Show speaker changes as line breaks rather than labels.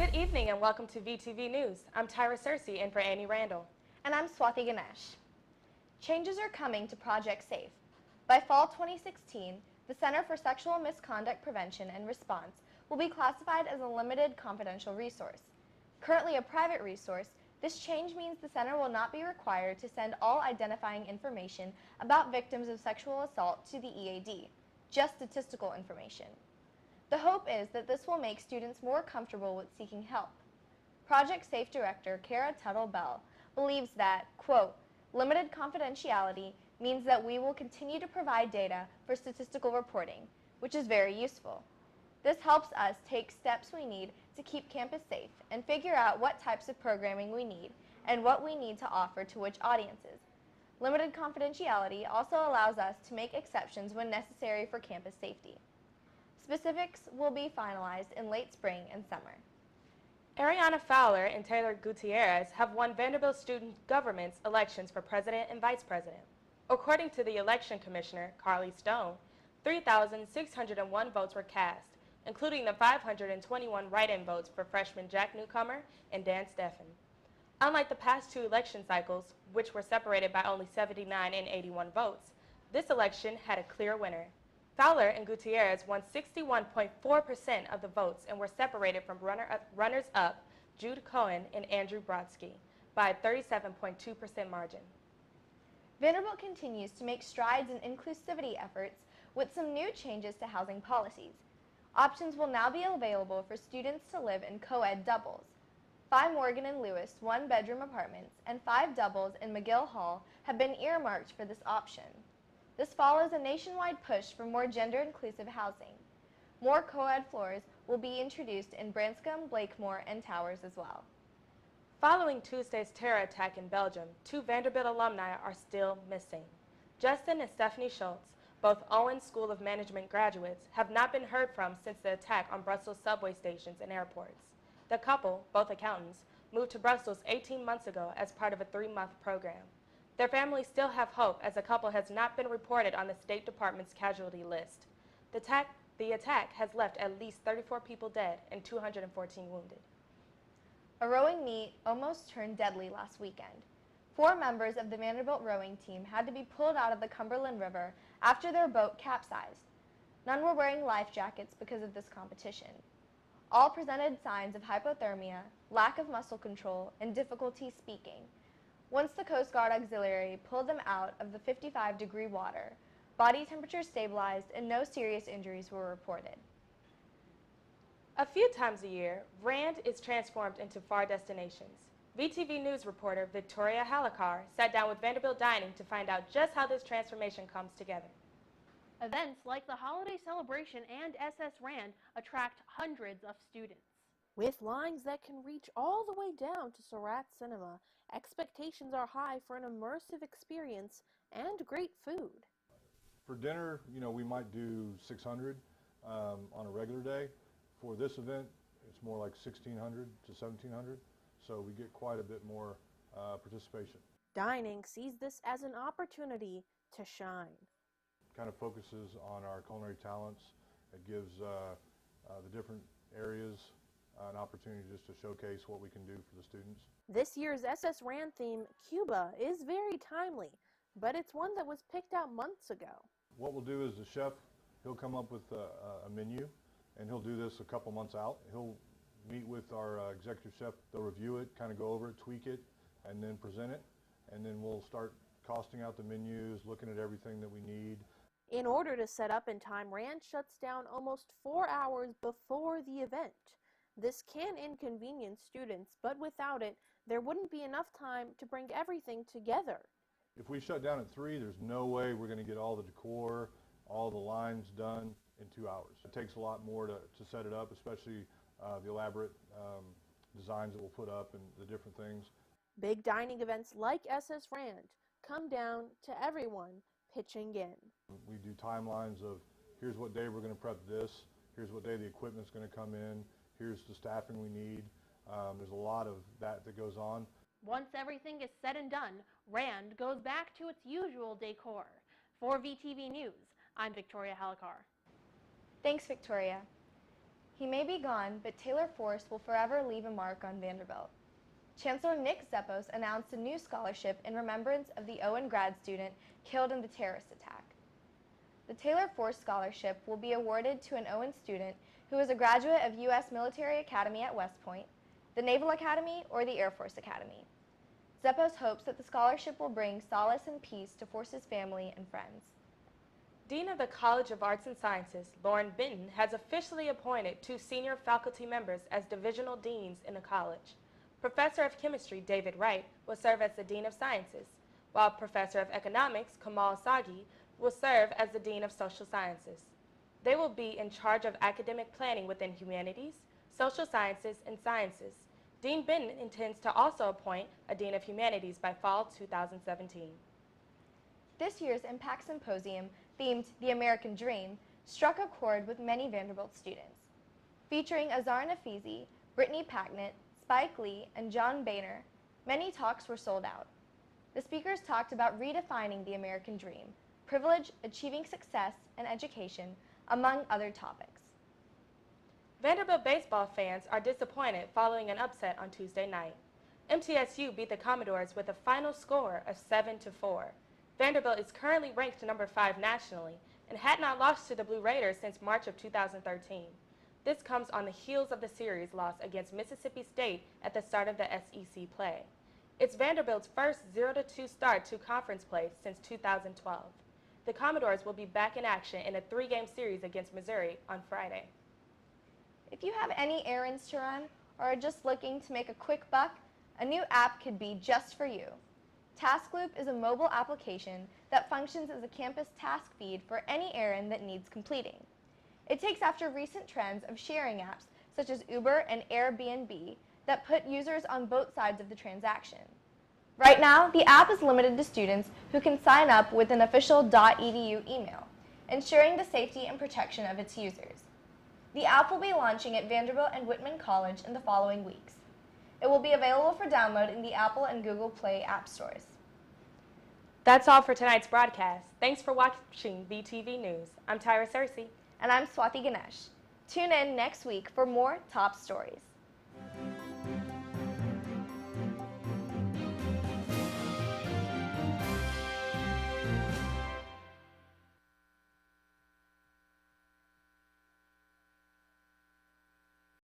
Good evening and welcome to VTV News. I'm Tyra Searcy in for Annie Randall.
And I'm Swathi Ganesh. Changes are coming to Project SAFE. By fall 2016, the Center for Sexual Misconduct Prevention and Response will be classified as a limited confidential resource. Currently a private resource, this change means the center will not be required to send all identifying information about victims of sexual assault to the EAD, just statistical information. The hope is that this will make students more comfortable with seeking help. Project SAFE Director Kara Tuttle-Bell believes that, quote, limited confidentiality means that we will continue to provide data for statistical reporting, which is very useful. This helps us take steps we need to keep campus safe and figure out what types of programming we need and what we need to offer to which audiences. Limited confidentiality also allows us to make exceptions when necessary for campus safety. Specifics will be finalized in late spring and summer.
Ariana Fowler and Taylor Gutierrez have won Vanderbilt student government's elections for president and vice president. According to the election commissioner, Carly Stone, 3,601 votes were cast, including the 521 write-in votes for freshman Jack Newcomer and Dan Steffen. Unlike the past two election cycles, which were separated by only 79 and 81 votes, this election had a clear winner. Fowler and Gutierrez won 61.4% of the votes and were separated from runners-up Jude Cohen and Andrew Brodsky by a 37.2% margin.
Vanderbilt continues to make strides in inclusivity efforts with some new changes to housing policies. Options will now be available for students to live in co-ed doubles. 5 Morgan and Lewis one-bedroom apartments and 5 doubles in McGill Hall have been earmarked for this option. This follows a nationwide push for more gender-inclusive housing. More co-ed floors will be introduced in Branscombe, Blakemore, and Towers as well.
Following Tuesday's terror attack in Belgium, 2 Vanderbilt alumni are still missing. Justin and Stephanie Schultz, both Owen School of Management graduates, have not been heard from since the attack on Brussels subway stations and airports. The couple, both accountants, moved to Brussels 18 months ago as part of a 3-month program. Their families still have hope as the couple has not been reported on the State Department's casualty list. The attack has left at least 34 people dead and 214 wounded.
A rowing meet almost turned deadly last weekend. 4 members of the Vanderbilt rowing team had to be pulled out of the Cumberland River after their boat capsized. None were wearing life jackets because of this competition. All presented signs of hypothermia, lack of muscle control, and difficulty speaking. Once the Coast Guard Auxiliary pulled them out of the 55-degree water, body temperature stabilized and no serious injuries were reported.
A few times a year, Rand is transformed into far destinations. VTV News reporter Victoria Halakar sat down with Vanderbilt Dining to find out just how this transformation comes together.
Events like the holiday celebration and SS Rand attract hundreds of students.
With lines that can reach all the way down to Surratt Cinema, expectations are high for an immersive experience and great food.
For dinner, we might do 600 on a regular day. For this event, it's more like 1,600 to 1,700, so we get quite a bit more participation.
Dining sees this as an opportunity to shine.
Kind of focuses on our culinary talents. It gives the different areas an opportunity just to showcase what we can do for the students.
This year's SS Rand theme, Cuba, is very timely, but it's one that was picked out months ago.
What we'll do is the chef, he'll come up with a menu, and he'll do this a couple months out. He'll meet with our executive chef. They'll review it, kind of go over it, tweak it, and then present it. And then we'll start costing out the menus, looking at everything that we need.
In order to set up in time, Rand shuts down almost 4 hours before the event. This can inconvenience students, but without it, there wouldn't be enough time to bring everything together.
If we shut down at 3, there's no way we're going to get all the decor, all the lines done in 2 hours. It takes a lot more to set it up, especially the elaborate designs that we'll put up and the different things.
Big dining events like SS Rand come down to everyone pitching in.
We do timelines of here's what day we're going to prep this, here's what day the equipment's going to come in, here's the staffing we need. There's a lot of that goes on.
Once everything is said and done, Rand goes back to its usual decor. For VTV News, I'm Victoria Halakar.
Thanks, Victoria. He may be gone, but Taylor Force will forever leave a mark on Vanderbilt. Chancellor Nick Zeppos announced a new scholarship in remembrance of the Owen grad student killed in the terrorist attack. The Taylor Force Scholarship will be awarded to an Owen student who is a graduate of U.S. Military Academy at West Point, the Naval Academy, or the Air Force Academy. Zeppos hopes that the scholarship will bring solace and peace to Force's family and friends.
Dean of the College of Arts and Sciences, Lauren Benton, has officially appointed 2 senior faculty members as divisional deans in the college. Professor of Chemistry David Wright will serve as the Dean of Sciences, while Professor of Economics Kamal Sagi will serve as the Dean of Social Sciences. They will be in charge of academic planning within humanities, social sciences, and sciences. Dean Benton intends to also appoint a Dean of Humanities by fall 2017.
This year's Impact Symposium, themed The American Dream, struck a chord with many Vanderbilt students. Featuring Azar Nafizi, Brittany Packnett, Spike Lee, and John Boehner, many talks were sold out. The speakers talked about redefining the American dream, privilege, achieving success, and education, among other topics.
Vanderbilt baseball fans are disappointed following an upset on Tuesday night. MTSU beat the Commodores with a final score of 7-4. Vanderbilt is currently ranked number 5 nationally and had not lost to the Blue Raiders since March of 2013. This comes on the heels of the series loss against Mississippi State at the start of the SEC play. It's Vanderbilt's first 0-2 start to conference play since 2012. The Commodores will be back in action in a 3-game series against Missouri on Friday.
If you have any errands to run or are just looking to make a quick buck, a new app could be just for you. TaskLoop is a mobile application that functions as a campus task feed for any errand that needs completing. It takes after recent trends of sharing apps such as Uber and Airbnb that put users on both sides of the transaction. Right now, the app is limited to students who can sign up with an official .edu email, ensuring the safety and protection of its users. The app will be launching at Vanderbilt and Whitman College in the following weeks. It will be available for download in the Apple and Google Play app stores.
That's all for tonight's broadcast. Thanks for watching VTV News. I'm Tyra Searcy.
And I'm Swathi Ganesh. Tune in next week for more top stories.